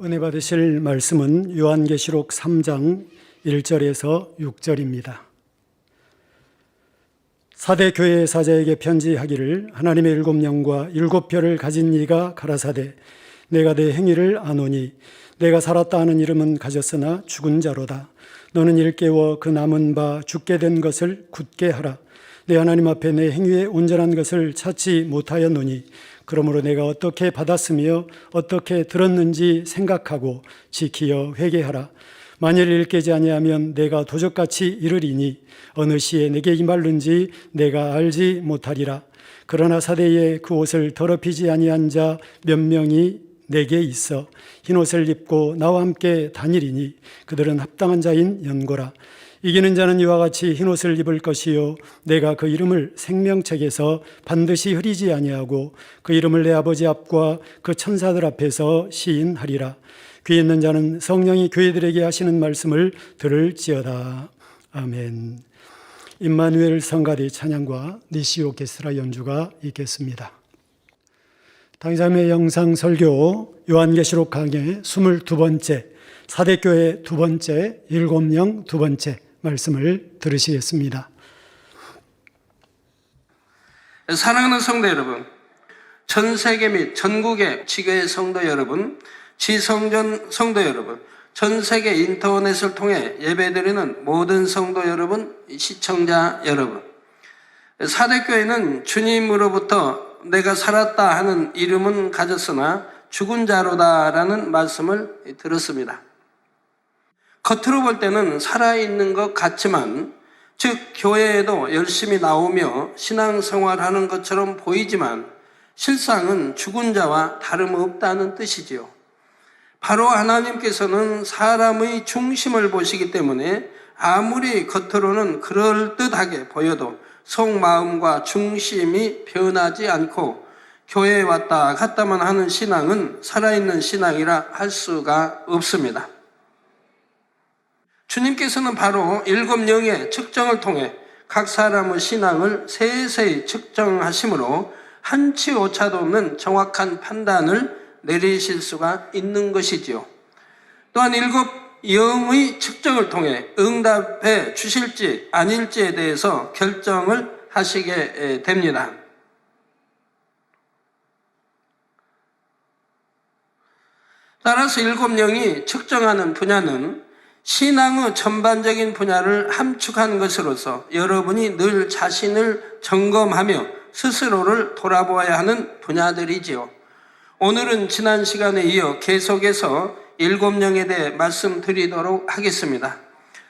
은혜 받으실 말씀은 요한계시록 3장 1절에서 6절입니다. 사대 교회의 사자에게 편지하기를 하나님의 일곱 영과 일곱 별을 가진 이가 가라사대 내가 내 행위를 아노니 내가 살았다 하는 이름은 가졌으나 죽은 자로다. 너는 일깨워 그 남은 바 죽게 된 것을 굳게 하라. 내 하나님 앞에 내 행위에 온전한 것을 찾지 못하였노니 그러므로 내가 어떻게 받았으며 어떻게 들었는지 생각하고 지키어 회개하라. 만일 일깨지 아니하면 내가 도적같이 이르리니 어느 시에 내게 임할는지 내가 알지 못하리라. 그러나 사대에 그 옷을 더럽히지 아니한 자 몇 명이 내게 있어 흰옷을 입고 나와 함께 다니리니 그들은 합당한 자인 연고라. 이기는 자는 이와 같이 흰옷을 입을 것이요 내가 그 이름을 생명책에서 반드시 흐리지 아니하고 그 이름을 내 아버지 앞과 그 천사들 앞에서 시인하리라. 귀 있는 자는 성령이 교회들에게 하시는 말씀을 들을지어다. 아멘. 임마누엘 성가대 찬양과 니시 오케스트라 연주가 있겠습니다. 당장의 영상 설교 요한계시록 강의 22번째 사대교회 두 번째 일곱 영 두 번째 말씀을 들으시겠습니다. 사랑하는 성도 여러분, 전 세계 및 전국의 지교회 성도 여러분, 지성전 성도 여러분, 전 세계 인터넷을 통해 예배드리는 모든 성도 여러분, 시청자 여러분, 사대교회는 주님으로부터 내가 살았다 하는 이름은 가졌으나 죽은 자로다라는 말씀을 들었습니다. 겉으로 볼 때는 살아있는 것 같지만, 즉 교회에도 열심히 나오며 신앙생활하는 것처럼 보이지만 실상은 죽은 자와 다름없다는 뜻이지요. 바로 하나님께서는 사람의 중심을 보시기 때문에 아무리 겉으로는 그럴듯하게 보여도 속마음과 중심이 변하지 않고 교회에 왔다 갔다만 하는 신앙은 살아있는 신앙이라 할 수가 없습니다. 주님께서는 바로 일곱 영의 측정을 통해 각 사람의 신앙을 세세히 측정하심으로 한치 오차도 없는 정확한 판단을 내리실 수가 있는 것이지요. 또한 일곱 영의 측정을 통해 응답해 주실지 아닐지에 대해서 결정을 하시게 됩니다. 따라서 일곱 영이 측정하는 분야는 신앙의 전반적인 분야를 함축한 것으로서 여러분이 늘 자신을 점검하며 스스로를 돌아보아야 하는 분야들이지요. 오늘은 지난 시간에 이어 계속해서 일곱 영에 대해 말씀드리도록 하겠습니다.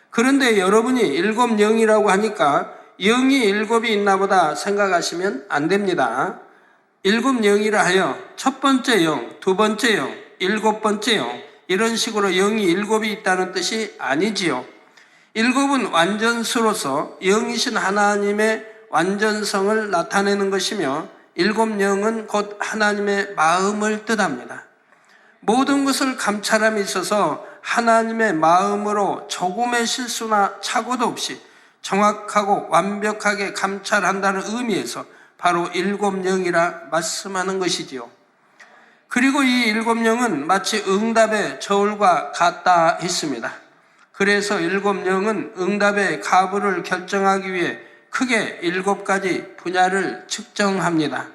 그런데 여러분이 일곱 영이라고 하니까 영이 일곱이 있나 보다 생각하시면 안 됩니다. 일곱 영이라 하여 첫 번째 영, 두 번째 영, 일곱 번째 영, 이런 식으로 영이 일곱이 있다는 뜻이 아니지요. 일곱은 완전수로서 영이신 하나님의 완전성을 나타내는 것이며 일곱 영은 곧 하나님의 마음을 뜻합니다. 모든 것을 감찰함에 있어서 하나님의 마음으로 조금의 실수나 착오도 없이 정확하고 완벽하게 감찰한다는 의미에서 바로 일곱 영이라 말씀하는 것이지요. 그리고 이 일곱 영은 마치 응답의 저울과 같다 했습니다. 그래서 일곱 영은 응답의 가부를 결정하기 위해 크게 일곱 가지 분야를 측정합니다.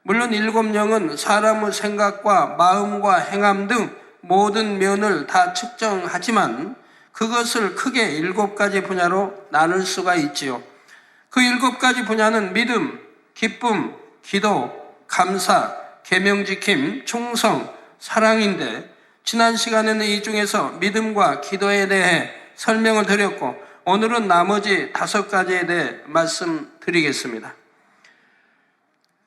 물론 일곱 영은 사람의 생각과 마음과 행함 등 모든 면을 다 측정하지만 그것을 크게 일곱 가지 분야로 나눌 수가 있지요. 그 일곱 가지 분야는 믿음, 기쁨, 기도, 감사, 계명지킴, 충성, 사랑인데 지난 시간에는 이 중에서 믿음과 기도에 대해 설명을 드렸고 오늘은 나머지 다섯 가지에 대해 말씀드리겠습니다.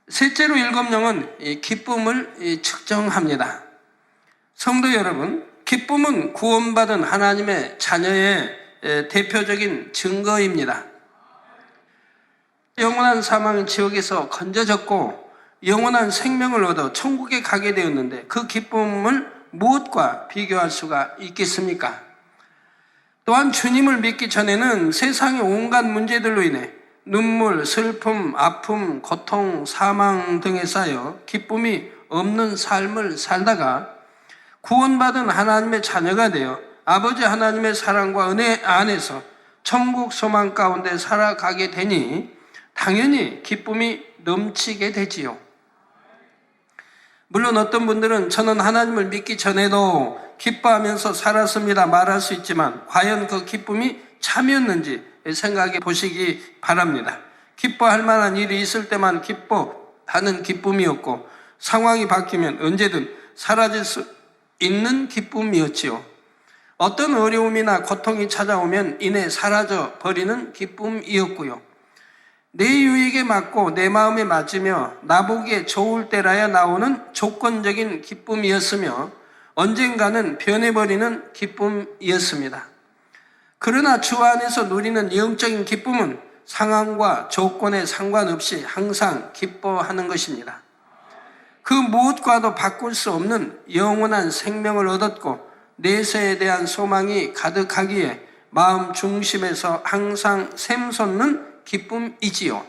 셋째로 일곱 영은 이 기쁨을 측정합니다. 성도 여러분, 기쁨은 구원받은 하나님의 자녀의 대표적인 증거입니다. 영원한 사망 지옥에서 건져졌고 영원한 생명을 얻어 천국에 가게 되었는데 그 기쁨을 무엇과 비교할 수가 있겠습니까? 또한 주님을 믿기 전에는 세상의 온갖 문제들로 인해 눈물, 슬픔, 아픔, 고통, 사망 등에 쌓여 기쁨이 없는 삶을 살다가 구원받은 하나님의 자녀가 되어 아버지 하나님의 사랑과 은혜 안에서 천국 소망 가운데 살아가게 되니 당연히 기쁨이 넘치게 되지요. 물론 어떤 분들은 저는 하나님을 믿기 전에도 기뻐하면서 살았습니다 말할 수 있지만 과연 그 기쁨이 참이었는지 생각해 보시기 바랍니다. 기뻐할 만한 일이 있을 때만 기뻐하는 기쁨이었고 상황이 바뀌면 언제든 사라질 수 있는 기쁨이었지요. 어떤 어려움이나 고통이 찾아오면 이내 사라져 버리는 기쁨이었고요. 내 유익에 맞고 내 마음에 맞으며 나보기에 좋을 때라야 나오는 조건적인 기쁨이었으며 언젠가는 변해버리는 기쁨이었습니다. 그러나 주 안에서 누리는 영적인 기쁨은 상황과 조건에 상관없이 항상 기뻐하는 것입니다. 그 무엇과도 바꿀 수 없는 영원한 생명을 얻었고 내세에 대한 소망이 가득하기에 마음 중심에서 항상 샘솟는 기쁨이지요.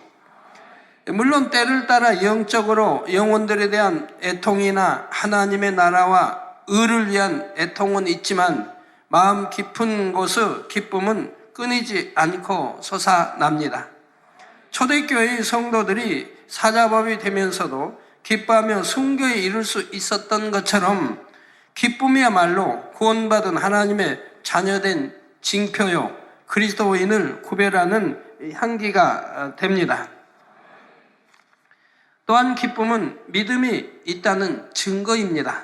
물론 때를 따라 영적으로 영혼들에 대한 애통이나 하나님의 나라와 의를 위한 애통은 있지만 마음 깊은 곳의 기쁨은 끊이지 않고 솟아납니다. 초대교회의 성도들이 사자법이 되면서도 기뻐하며 순교에 이를 수 있었던 것처럼 기쁨이야말로 구원받은 하나님의 자녀된 징표요 그리스도인을 구별하는 향기가 됩니다. 또한 기쁨은 믿음이 있다는 증거입니다.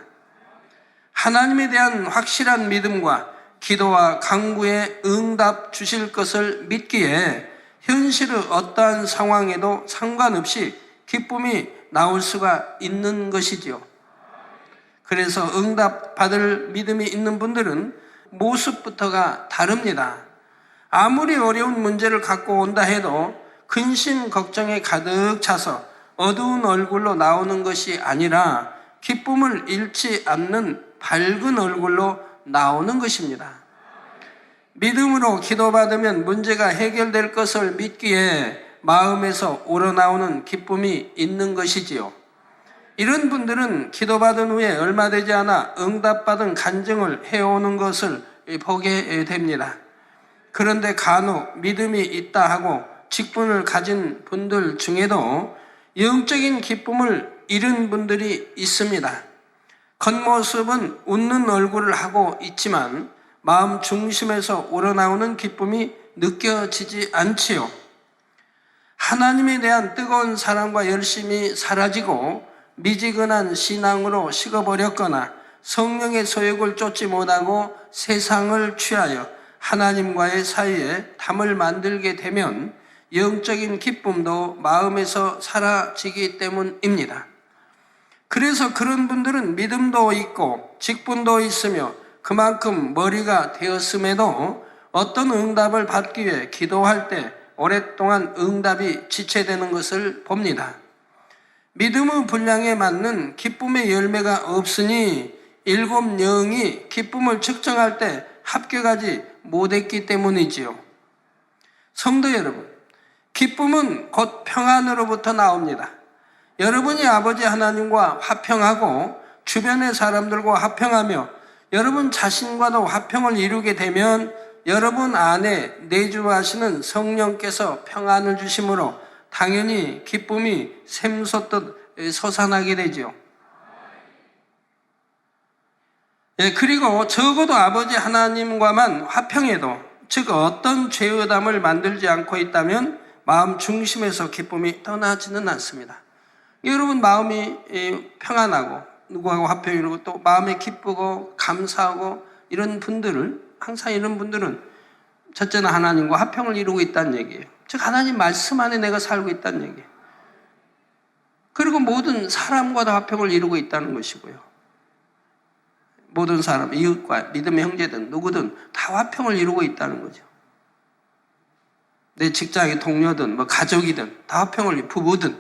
하나님에 대한 확실한 믿음과 기도와 간구에 응답 주실 것을 믿기에 현실의 어떠한 상황에도 상관없이 기쁨이 나올 수가 있는 것이지요. 그래서 응답 받을 믿음이 있는 분들은 모습부터가 다릅니다. 아무리 어려운 문제를 갖고 온다 해도 근심 걱정에 가득 차서 어두운 얼굴로 나오는 것이 아니라 기쁨을 잃지 않는 밝은 얼굴로 나오는 것입니다. 믿음으로 기도받으면 문제가 해결될 것을 믿기에 마음에서 우러나오는 기쁨이 있는 것이지요. 이런 분들은 기도받은 후에 얼마 되지 않아 응답받은 간증을 해오는 것을 보게 됩니다. 그런데 간혹 믿음이 있다 하고 직분을 가진 분들 중에도 영적인 기쁨을 잃은 분들이 있습니다. 겉모습은 웃는 얼굴을 하고 있지만 마음 중심에서 우러나오는 기쁨이 느껴지지 않지요. 하나님에 대한 뜨거운 사랑과 열심이 사라지고 미지근한 신앙으로 식어버렸거나 성령의 소욕을 쫓지 못하고 세상을 취하여 하나님과의 사이에 담을 만들게 되면 영적인 기쁨도 마음에서 사라지기 때문입니다. 그래서 그런 분들은 믿음도 있고 직분도 있으며 그만큼 머리가 되었음에도 어떤 응답을 받기 위해 기도할 때 오랫동안 응답이 지체되는 것을 봅니다. 믿음의 분량에 맞는 기쁨의 열매가 없으니 7 영이 기쁨을 측정할 때 합격하지 못했기 때문이지요. 성도 여러분, 기쁨은 곧 평안으로부터 나옵니다. 여러분이 아버지 하나님과 화평하고 주변의 사람들과 화평하며 여러분 자신과도 화평을 이루게 되면 여러분 안에 내주하시는 성령께서 평안을 주심으로 당연히 기쁨이 샘솟듯 솟아나게 되죠. 그리고 적어도 아버지 하나님과만 화평해도, 즉 어떤 죄의담을 만들지 않고 있다면 마음 중심에서 기쁨이 떠나지는 않습니다. 여러분 마음이 평안하고 누구하고 화평이 이루고 또 마음이 기쁘고 감사하고 이런 분들을, 항상 이런 분들은 첫째는 하나님과 화평을 이루고 있다는 얘기예요. 즉 하나님 말씀 안에 내가 살고 있다는 얘기예요. 그리고 모든 사람과도 화평을 이루고 있다는 것이고요. 모든 사람, 이웃과 믿음의 형제든 누구든 다 화평을 이루고 있다는 거죠. 내 직장의 동료든 뭐 가족이든 다 화평을, 부부든.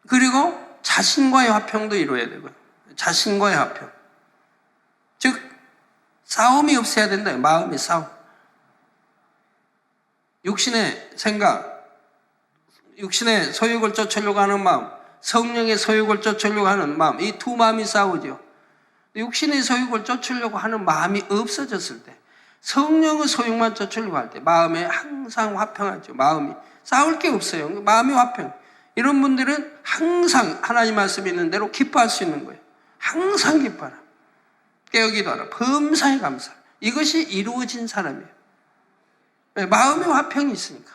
그리고 자신과의 화평도 이루어야 되고요. 자신과의 화평. 즉 싸움이 없어야 된다. 마음의 싸움. 육신의 생각, 육신의 소욕을 쫓으려고 하는 마음, 성령의 소욕을 쫓으려고 하는 마음, 이 두 마음이 싸우죠. 육신의 소욕을 쫓으려고 하는 마음이 없어졌을 때, 성령의 소욕만 쫓으려고 할 때 마음에 항상 화평하죠. 마음이 싸울 게 없어요. 마음이 화평. 이런 분들은 항상 하나님 말씀 있는 대로 기뻐할 수 있는 거예요. 항상 기뻐하라. 깨어기도 하라. 범사에 감사. 이것이 이루어진 사람이에요. 왜? 마음의 화평이 있으니까.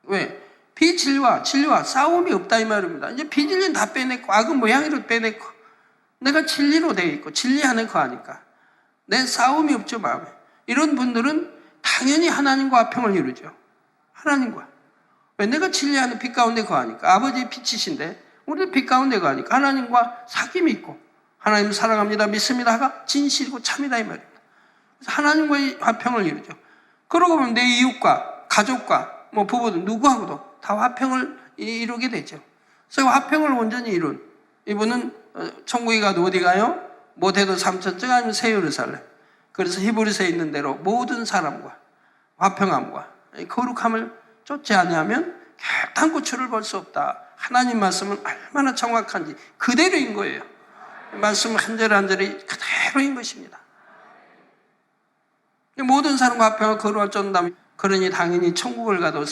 왜? 비진리와 진리와 싸움이 없다 이 말입니다. 이제 비진리는 다 빼냈고 악은 모양으로 빼냈고 내가 진리로 되어 있고 진리 안에 거하니까 내 싸움이 없죠. 마음에. 이런 분들은 당연히 하나님과 화평을 이루죠. 하나님과. 왜? 내가 진리 안에 빛 가운데 거하니까. 아버지의 빛이신데 우리는 빛 가운데 거하니까 하나님과 사귐이 있고 하나님 사랑합니다 믿습니다가 진실이고 참이다 이 말입니다. 그래서 하나님과의 화평을 이루죠. 그러고 보면 내 이웃과 가족과 뭐 부부도 누구하고도 다 화평을 이루게 되죠. 그래서 화평을 온전히 이룬 이분은 천국에 가도 어디 가요? 못해도 삼천정 아니면 새 예루살렘. 그래서 히브리서에 있는 대로 모든 사람과 화평함과 거룩함을 쫓지 아니하면 결단코 주를 볼 수 없다. 하나님 말씀은 얼마나 정확한지 그대로인 거예요. 말씀 한 절 한 절이 그대로인 것입니다. 모든 사람과 화평을 거룩을 쫓는다면 그러니 당연히 천국을 가도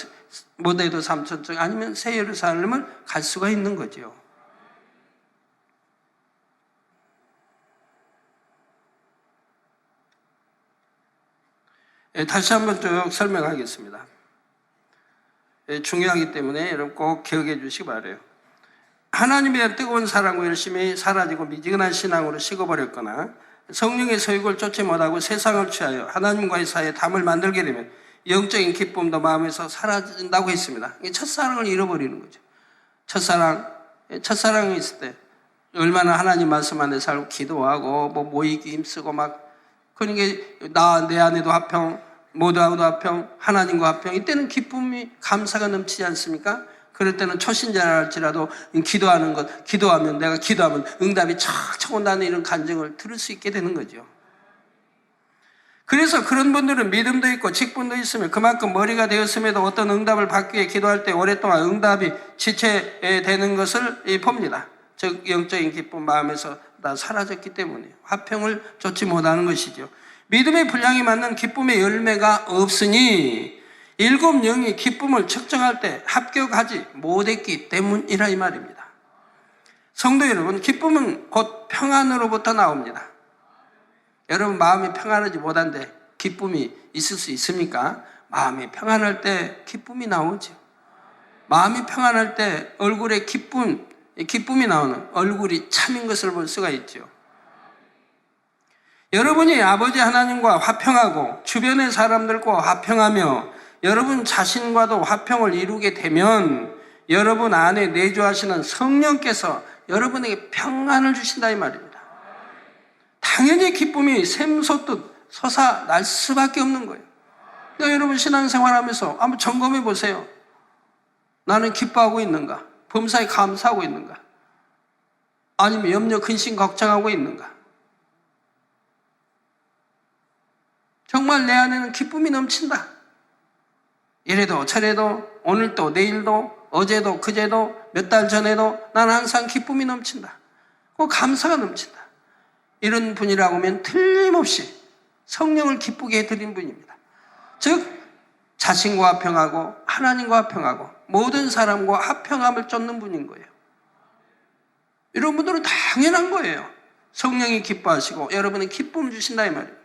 못해도 삼천정 아니면 새 예루살렘을 갈 수가 있는 거죠. 다시 한번 쭉 설명하겠습니다. 중요하기 때문에 여러분 꼭 기억해 주시기 바라요. 하나님에 대한 뜨거운 사랑과 열심히 사라지고 미지근한 신앙으로 식어버렸거나 성령의 소욕을 쫓지 못하고 세상을 취하여 하나님과의 사이에 담을 만들게 되면 영적인 기쁨도 마음에서 사라진다고 했습니다. 첫사랑을 잃어버리는 거죠. 첫사랑이 있을 때 얼마나 하나님 말씀 안에 살고 기도하고 뭐 모이기 힘쓰고 막 그러니까 내 안에도 화평, 모두하고도 화평, 하나님과 화평. 이때는 기쁨이 감사가 넘치지 않습니까? 그럴 때는 초신자랄지라도 기도하면 내가 기도하면 응답이 척척 온다는 이런 간증을 들을 수 있게 되는 거죠. 그래서 그런 분들은 믿음도 있고 직분도 있으며 그만큼 머리가 되었음에도 어떤 응답을 받기 위해 기도할 때 오랫동안 응답이 지체되는 것을 봅니다. 즉 영적인 기쁨 마음에서 다 사라졌기 때문에 화평을 쫓지 못하는 것이죠. 믿음의 분량에 맞는 기쁨의 열매가 없으니 일곱 영이 기쁨을 측정할 때 합격하지 못했기 때문이라 이 말입니다. 성도 여러분, 기쁨은 곧 평안으로부터 나옵니다. 여러분 마음이 평안하지 못한데 기쁨이 있을 수 있습니까? 마음이 평안할 때 기쁨이 나오죠. 마음이 평안할 때 얼굴에 기쁨이 나오는 얼굴이 참인 것을 볼 수가 있죠. 여러분이 아버지 하나님과 화평하고 주변의 사람들과 화평하며 여러분 자신과도 화평을 이루게 되면 여러분 안에 내주하시는 성령께서 여러분에게 평안을 주신다 이 말입니다. 당연히 기쁨이 샘솟듯 솟아날 수밖에 없는 거예요. 그러니까 여러분 신앙생활하면서 한번 점검해 보세요. 나는 기뻐하고 있는가? 범사에 감사하고 있는가? 아니면 염려, 근심, 걱정하고 있는가? 정말 내 안에는 기쁨이 넘친다. 이래도 저래도 오늘도 내일도 어제도 그제도 몇 달 전에도 나는 항상 기쁨이 넘친다. 그 감사가 넘친다. 이런 분이라고 하면 틀림없이 성령을 기쁘게 해드린 분입니다. 즉 자신과 화평하고 하나님과 화평하고 모든 사람과 화평함을 쫓는 분인 거예요. 이런 분들은 당연한 거예요. 성령이 기뻐하시고 여러분은 기쁨을 주신다 이 말입니다.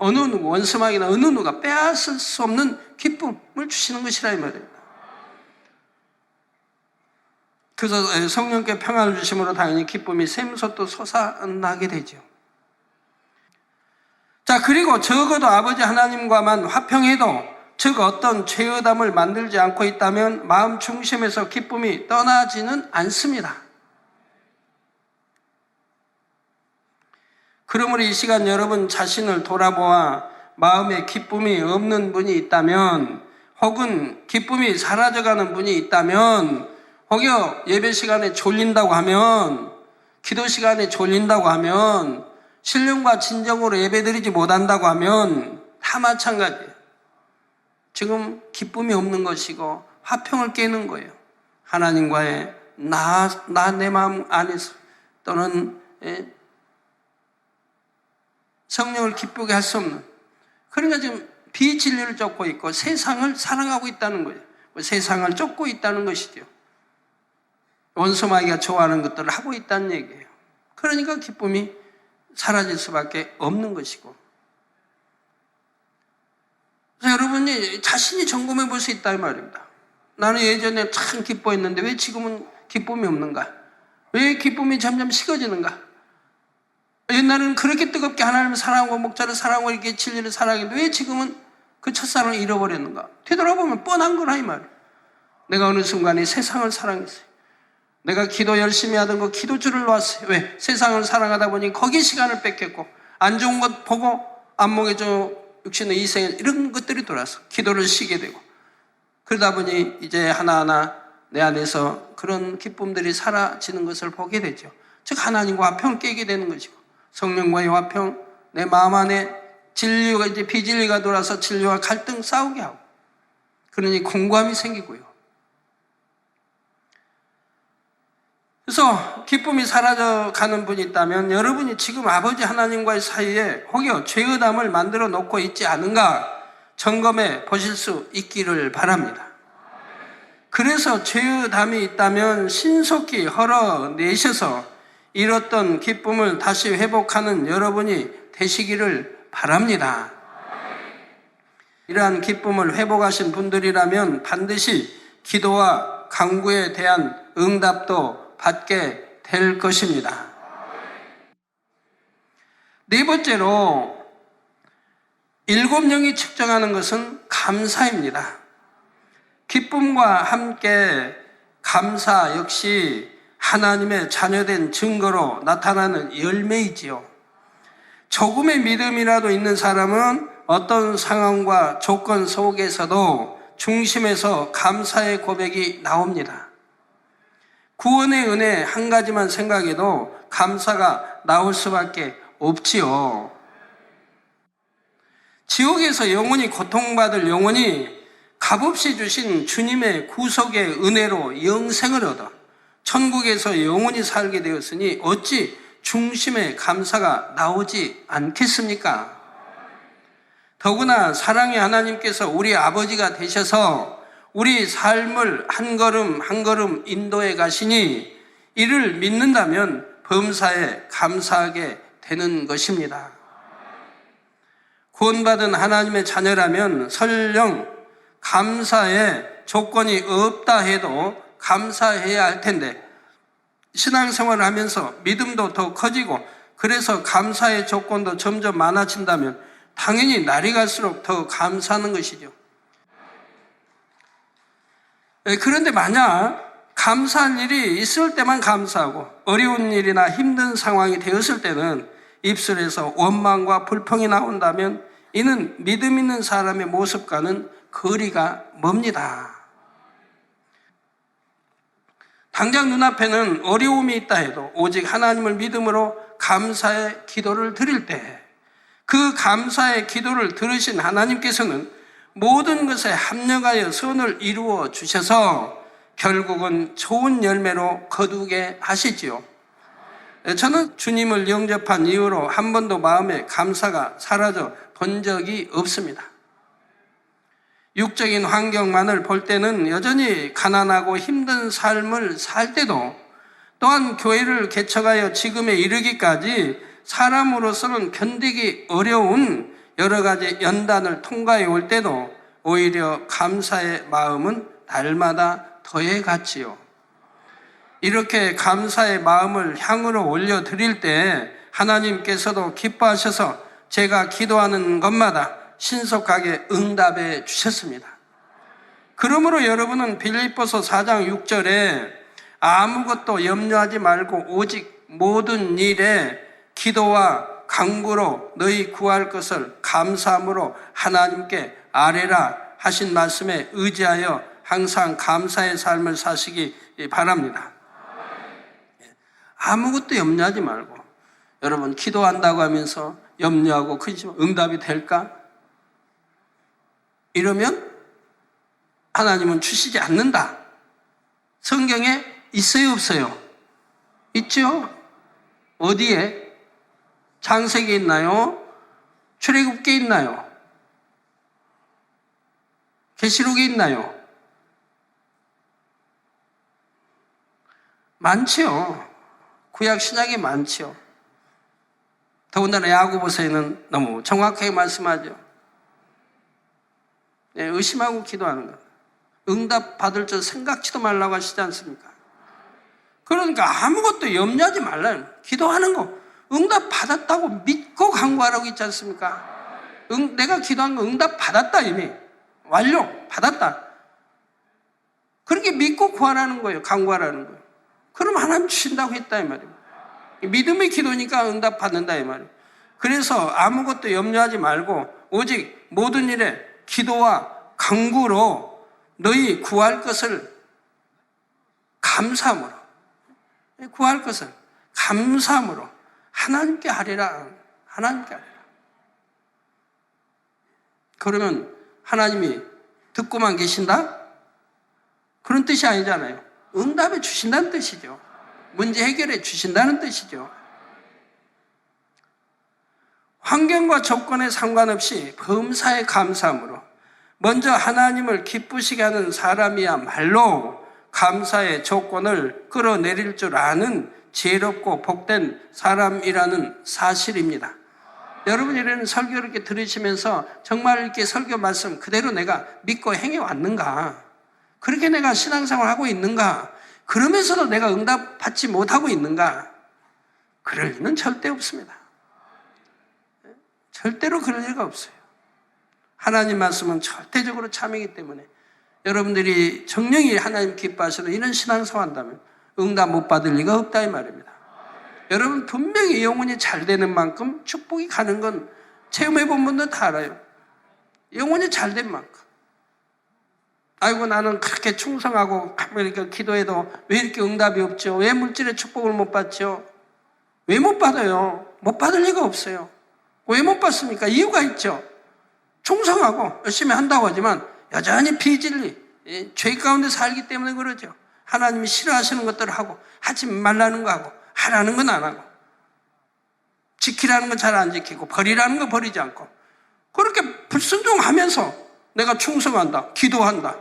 어느 누구, 원수막이나 어느 누가 빼앗을 수 없는 기쁨을 주시는 것이라 이 말입니다. 그래서 성령께 평안을 주심으로 당연히 기쁨이 샘솟듯 솟아나게 되죠. 자, 그리고 적어도 아버지 하나님과만 화평해도 즉 어떤 죄의담을 만들지 않고 있다면 마음 중심에서 기쁨이 떠나지는 않습니다. 그러므로 이 시간 여러분 자신을 돌아보아 마음에 기쁨이 없는 분이 있다면 혹은 기쁨이 사라져가는 분이 있다면 혹여 예배 시간에 졸린다고 하면 기도 시간에 졸린다고 하면 신령과 진정으로 예배드리지 못한다고 하면 다 마찬가지예요. 지금 기쁨이 없는 것이고 화평을 깨는 거예요. 하나님과의 내 마음 안에서 또는 성령을 기쁘게 할 수 없는, 그러니까 지금 비진리를 쫓고 있고 세상을 사랑하고 있다는 거예요. 세상을 쫓고 있다는 것이죠. 원수마귀가 좋아하는 것들을 하고 있다는 얘기예요. 그러니까 기쁨이 사라질 수밖에 없는 것이고. 그래서 여러분이 자신이 점검해 볼 수 있다 이 말입니다. 나는 예전에 참 기뻐했는데 왜 지금은 기쁨이 없는가? 왜 기쁨이 점점 식어지는가? 옛날에는 그렇게 뜨겁게 하나님을 사랑하고 목자를 사랑하고 이렇게 진리를 사랑했는데 왜 지금은 그 첫사랑을 잃어버렸는가? 되돌아보면 뻔한 거라 이 말이에요. 내가 어느 순간에 세상을 사랑했어요. 내가 기도 열심히 하던 거 기도줄을 놨어요. 왜? 세상을 사랑하다 보니 거기에 시간을 뺏겼고 안 좋은 것 보고 안목에 저 육신의 이생 이런 것들이 돌아서 기도를 쉬게 되고, 그러다 보니 이제 하나하나 내 안에서 그런 기쁨들이 사라지는 것을 보게 되죠. 즉 하나님과 화평을 깨게 되는 것이고, 성령과의 화평, 내 마음 안에 진리가 이제 비진리가 돌아서 진리와 갈등 싸우게 하고, 그러니 공고함이 생기고요. 그래서 기쁨이 사라져가는 분이 있다면 여러분이 지금 아버지 하나님과의 사이에 혹여 죄의담을 만들어 놓고 있지 않은가 점검해 보실 수 있기를 바랍니다. 그래서 죄의담이 있다면 신속히 헐어내셔서 잃었던 기쁨을 다시 회복하는 여러분이 되시기를 바랍니다. 이러한 기쁨을 회복하신 분들이라면 반드시 기도와 간구에 대한 응답도 받게 될 것입니다. 네 번째로 7영이 측정하는 것은 감사입니다. 기쁨과 함께 감사 역시 하나님의 자녀된 증거로 나타나는 열매이지요. 조금의 믿음이라도 있는 사람은 어떤 상황과 조건 속에서도 중심에서 감사의 고백이 나옵니다. 구원의 은혜 한 가지만 생각해도 감사가 나올 수밖에 없지요. 지옥에서 영원히 고통받을 영혼이 값없이 주신 주님의 구속의 은혜로 영생을 얻어 천국에서 영원히 살게 되었으니 어찌 중심의 감사가 나오지 않겠습니까? 더구나 사랑의 하나님께서 우리 아버지가 되셔서 우리 삶을 한 걸음 한 걸음 인도해 가시니 이를 믿는다면 범사에 감사하게 되는 것입니다. 구원받은 하나님의 자녀라면 설령 감사에 조건이 없다 해도 감사해야 할 텐데, 신앙생활을 하면서 믿음도 더 커지고 그래서 감사의 조건도 점점 많아진다면 당연히 날이 갈수록 더 감사하는 것이죠. 그런데 만약 감사할 일이 있을 때만 감사하고 어려운 일이나 힘든 상황이 되었을 때는 입술에서 원망과 불평이 나온다면 이는 믿음 있는 사람의 모습과는 거리가 멉니다. 당장 눈앞에는 어려움이 있다 해도 오직 하나님을 믿음으로 감사의 기도를 드릴 때 그 감사의 기도를 들으신 하나님께서는 모든 것에 합력하여 선을 이루어 주셔서 결국은 좋은 열매로 거두게 하시지요. 저는 주님을 영접한 이후로 한 번도 마음에 감사가 사라져 본 적이 없습니다. 육적인 환경만을 볼 때는 여전히 가난하고 힘든 삶을 살 때도, 또한 교회를 개척하여 지금에 이르기까지 사람으로서는 견디기 어려운 여러 가지 연단을 통과해 올 때도 오히려 감사의 마음은 날마다 더해 갔지요. 이렇게 감사의 마음을 향으로 올려드릴 때 하나님께서도 기뻐하셔서 제가 기도하는 것마다 신속하게 응답해 주셨습니다. 그러므로 여러분은 빌립보서 4장 6절에 아무것도 염려하지 말고 오직 모든 일에 기도와 간구로 너희 구할 것을 감사함으로 하나님께 아뢰라 하신 말씀에 의지하여 항상 감사의 삶을 사시기 바랍니다. 아무것도 염려하지 말고, 여러분 기도한다고 하면서 염려하고 응답이 될까? 이러면 하나님은 주시지 않는다. 성경에 있어요, 없어요? 있죠? 어디에? 창세기에 있나요? 출애굽기에 있나요? 계시록에 있나요? 많지요. 구약 신약에 많지요. 더군다나 야고보서에는 너무 정확하게 말씀하죠. 의심하고 기도하는 것. 응답 받을 줄 생각지도 말라고 하시지 않습니까? 그러니까 아무것도 염려하지 말라요. 기도하는 거. 응답 받았다고 믿고 간구하라고 있지 않습니까? 내가 기도한 거 응답 받았다 이미. 완료. 받았다. 그렇게 믿고 구하라는 거예요. 간구하라는 거예요. 그럼 하나님 주신다고 했다 이 말이에요. 믿음의 기도니까 응답 받는다 이 말이에요. 그래서 아무것도 염려하지 말고 오직 모든 일에 기도와 간구로 너희 구할 것을 감사함으로, 구할 것을 감사함으로 하나님께 하리라. 하나님께 하리라. 그러면 하나님이 듣고만 계신다? 그런 뜻이 아니잖아요. 응답해 주신다는 뜻이죠. 문제 해결해 주신다는 뜻이죠. 환경과 조건에 상관없이 범사에 감사함으로 먼저 하나님을 기쁘시게 하는 사람이야말로 감사의 조건을 끌어내릴 줄 아는 지혜롭고 복된 사람이라는 사실입니다. 여러분 이런 설교를 이렇게 들으시면서 정말 이렇게 설교 말씀 그대로 내가 믿고 행해왔는가? 그렇게 내가 신앙생활을 하고 있는가? 그러면서도 내가 응답 받지 못하고 있는가? 그럴 리는 절대 없습니다. 절대로 그럴 리가 없어요. 하나님 말씀은 절대적으로 참이기 때문에 여러분들이 정령이 하나님 기뻐하시는 이런 신앙생활 한다면 응답 못 받을 리가 없다 이 말입니다. 여러분 분명히 영혼이 잘 되는 만큼 축복이 가는 건 체험해본 분들 다 알아요. 영혼이 잘 된 만큼. 아이고 나는 그렇게 충성하고 이렇게 기도해도 왜 이렇게 응답이 없죠? 왜 물질의 축복을 못 받죠? 왜 못 받아요? 못 받을 리가 없어요. 왜 못 받습니까? 이유가 있죠. 충성하고 열심히 한다고 하지만 여전히 비진리, 죄 가운데 살기 때문에 그러죠. 하나님이 싫어하시는 것들을 하고 하지 말라는 거 하고 하라는 건 안 하고 지키라는 건 잘 안 지키고 버리라는 거 버리지 않고 그렇게 불순종하면서 내가 충성한다, 기도한다,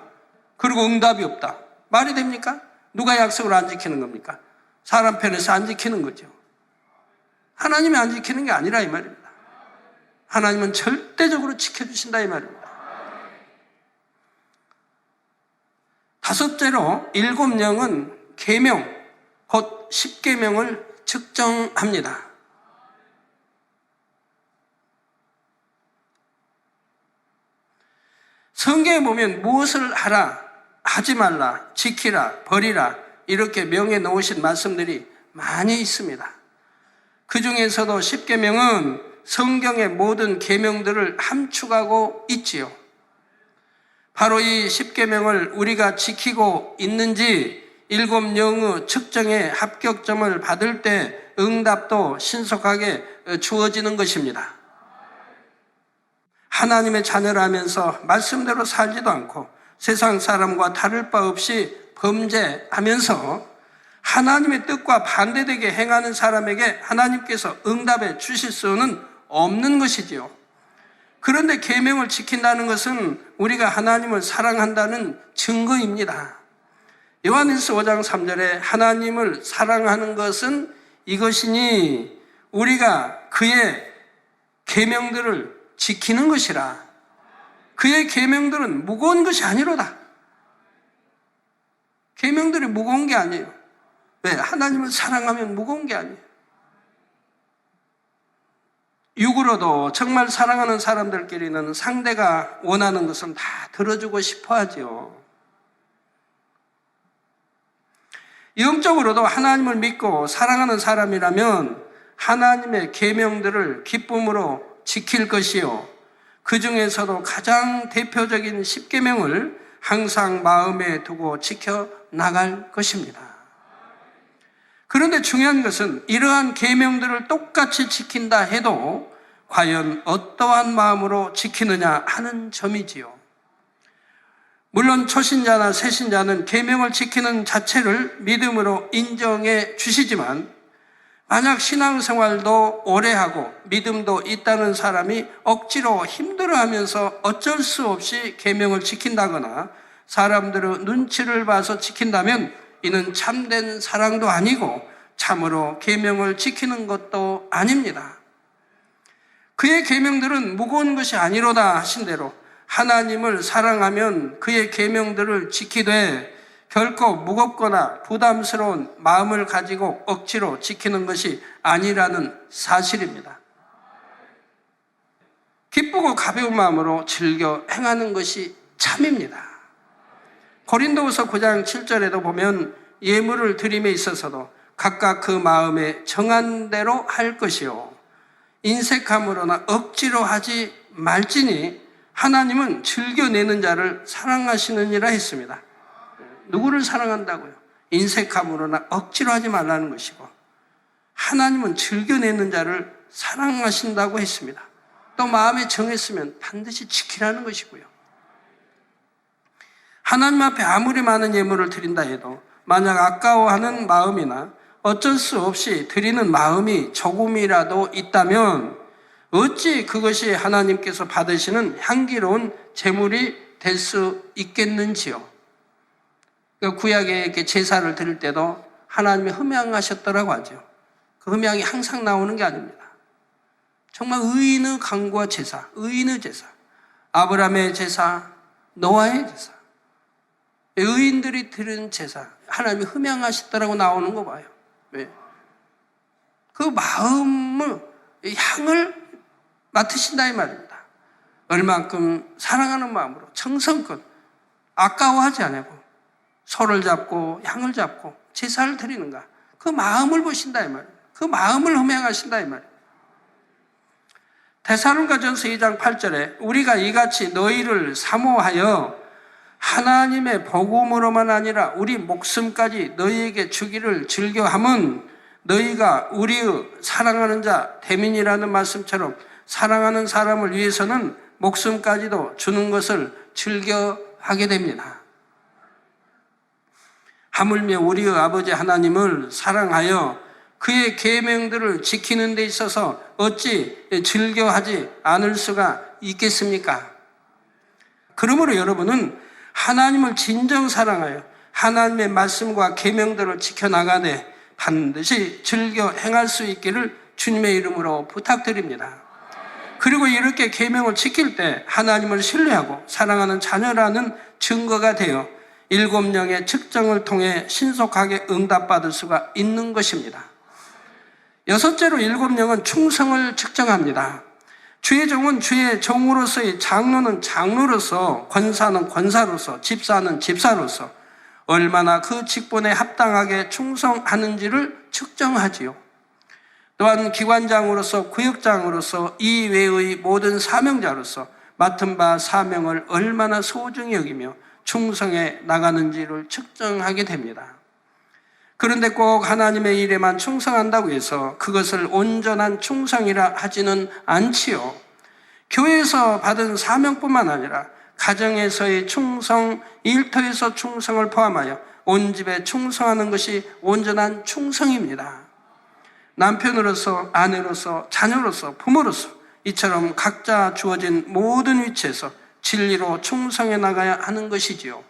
그리고 응답이 없다. 말이 됩니까? 누가 약속을 안 지키는 겁니까? 사람 편에서 안 지키는 거죠. 하나님이 안 지키는 게 아니라 이 말입니다. 하나님은 절대적으로 지켜주신다 이 말입니다. 다섯째로 일곱 영은 계명, 곧 십계명을 측정합니다. 성경에 보면 무엇을 하라, 하지 말라, 지키라, 버리라 이렇게 명해 놓으신 말씀들이 많이 있습니다. 그 중에서도 십계명은 성경의 모든 계명들을 함축하고 있지요. 바로 이 십계명을 우리가 지키고 있는지 일곱 영의 측정에 합격점을 받을 때 응답도 신속하게 주어지는 것입니다. 하나님의 자녀라면서 말씀대로 살지도 않고 세상 사람과 다를 바 없이 범죄하면서 하나님의 뜻과 반대되게 행하는 사람에게 하나님께서 응답해 주실 수는 없는 것이지요. 그런데 계명을 지킨다는 것은 우리가 하나님을 사랑한다는 증거입니다. 요한일서 5장 3절에 하나님을 사랑하는 것은 이것이니 우리가 그의 계명들을 지키는 것이라. 그의 계명들은 무거운 것이 아니로다. 계명들이 무거운 게 아니에요. 왜? 하나님을 사랑하면 무거운 게 아니에요. 육으로도 정말 사랑하는 사람들끼리는 상대가 원하는 것은 다 들어주고 싶어 하죠. 영적으로도 하나님을 믿고 사랑하는 사람이라면 하나님의 계명들을 기쁨으로 지킬 것이요. 그 중에서도 가장 대표적인 십계명을 항상 마음에 두고 지켜나갈 것입니다. 그런데 중요한 것은 이러한 계명들을 똑같이 지킨다 해도 과연 어떠한 마음으로 지키느냐 하는 점이지요. 물론 초신자나 새신자는 계명을 지키는 자체를 믿음으로 인정해 주시지만 만약 신앙생활도 오래 하고 믿음도 있다는 사람이 억지로 힘들어하면서 어쩔 수 없이 계명을 지킨다거나 사람들의 눈치를 봐서 지킨다면 이는 참된 사랑도 아니고 참으로 계명을 지키는 것도 아닙니다. 그의 계명들은 무거운 것이 아니로다 하신 대로 하나님을 사랑하면 그의 계명들을 지키되 결코 무겁거나 부담스러운 마음을 가지고 억지로 지키는 것이 아니라는 사실입니다. 기쁘고 가벼운 마음으로 즐겨 행하는 것이 참입니다. 고린도후서 9장 7절에도 보면 예물을 드림에 있어서도 각각 그 마음에 정한 대로 할 것이요 인색함으로나 억지로 하지 말지니 하나님은 즐겨내는 자를 사랑하시느니라 했습니다. 누구를 사랑한다고요? 인색함으로나 억지로 하지 말라는 것이고 하나님은 즐겨내는 자를 사랑하신다고 했습니다. 또 마음에 정했으면 반드시 지키라는 것이고요. 하나님 앞에 아무리 많은 예물을 드린다 해도 만약 아까워하는 마음이나 어쩔 수 없이 드리는 마음이 조금이라도 있다면 어찌 그것이 하나님께서 받으시는 향기로운 제물이 될 수 있겠는지요? 구약에 이렇게 제사를 드릴 때도 하나님이 흠양하셨더라고 하죠. 그 흠양이 항상 나오는 게 아닙니다. 정말 의인의 간구와 제사, 의인의 제사, 아브라함의 제사, 노아의 제사, 의인들이 드린 제사, 하나님이 흠양하셨더라고 나오는 거 봐요. 왜? 그 마음을, 향을 맡으신다 이 말입니다. 얼만큼 사랑하는 마음으로 정성껏 아까워하지 않고 소를 잡고 향을 잡고 제사를 드리는가, 그 마음을 보신다 이 말입니다. 그 마음을 흠양하신다 이 말입니다. 데살로니가전서 2장 8절에 우리가 이같이 너희를 사모하여 하나님의 복음으로만 아니라 우리 목숨까지 너희에게 주기를 즐겨함은 너희가 우리의 사랑하는 자 대민이라는 말씀처럼 사랑하는 사람을 위해서는 목숨까지도 주는 것을 즐겨하게 됩니다. 하물며 우리의 아버지 하나님을 사랑하여 그의 계명들을 지키는 데 있어서 어찌 즐겨하지 않을 수가 있겠습니까? 그러므로 여러분은 하나님을 진정 사랑하여 하나님의 말씀과 계명들을 지켜나가되 반드시 즐겨 행할 수 있기를 주님의 이름으로 부탁드립니다. 그리고 이렇게 계명을 지킬 때 하나님을 신뢰하고 사랑하는 자녀라는 증거가 되어 7명의 측정을 통해 신속하게 응답받을 수가 있는 것입니다. 여섯째로 7명은 충성을 측정합니다. 주의 종은 주의 종으로서의, 장로는 장로로서, 권사는 권사로서, 집사는 집사로서 얼마나 그 직분에 합당하게 충성하는지를 측정하지요. 또한 기관장으로서, 구역장으로서, 이외의 모든 사명자로서 맡은 바 사명을 얼마나 소중히 여기며 충성해 나가는지를 측정하게 됩니다. 그런데 꼭 하나님의 일에만 충성한다고 해서 그것을 온전한 충성이라 하지는 않지요. 교회에서 받은 사명뿐만 아니라 가정에서의 충성, 일터에서 충성을 포함하여 온 집에 충성하는 것이 온전한 충성입니다. 남편으로서, 아내로서, 자녀로서, 부모로서 이처럼 각자 주어진 모든 위치에서 진리로 충성해 나가야 하는 것이지요.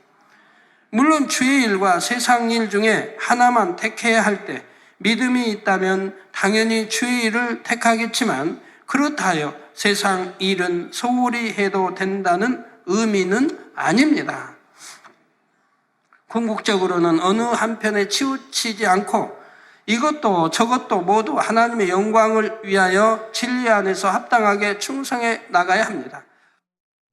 물론 주의 일과 세상 일 중에 하나만 택해야 할 때 믿음이 있다면 당연히 주의 일을 택하겠지만 그렇다 하여 세상 일은 소홀히 해도 된다는 의미는 아닙니다. 궁극적으로는 어느 한편에 치우치지 않고 이것도 저것도 모두 하나님의 영광을 위하여 진리 안에서 합당하게 충성해 나가야 합니다.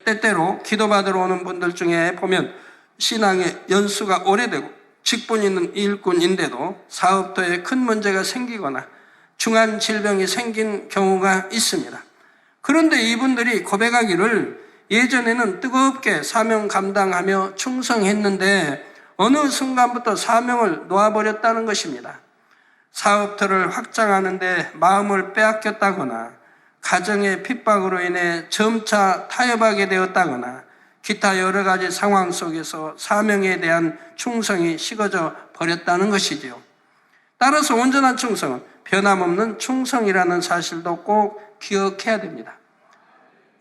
때때로 기도받으러 오는 분들 중에 보면 신앙의 연수가 오래되고 직분 있는 일꾼인데도 사업터에 큰 문제가 생기거나 중한 질병이 생긴 경우가 있습니다. 그런데 이분들이 고백하기를 예전에는 뜨겁게 사명 감당하며 충성했는데 어느 순간부터 사명을 놓아버렸다는 것입니다. 사업터를 확장하는데 마음을 빼앗겼다거나 가정의 핍박으로 인해 점차 타협하게 되었다거나 기타 여러 가지 상황 속에서 사명에 대한 충성이 식어져 버렸다는 것이지요. 따라서 온전한 충성은 변함없는 충성이라는 사실도 꼭 기억해야 됩니다.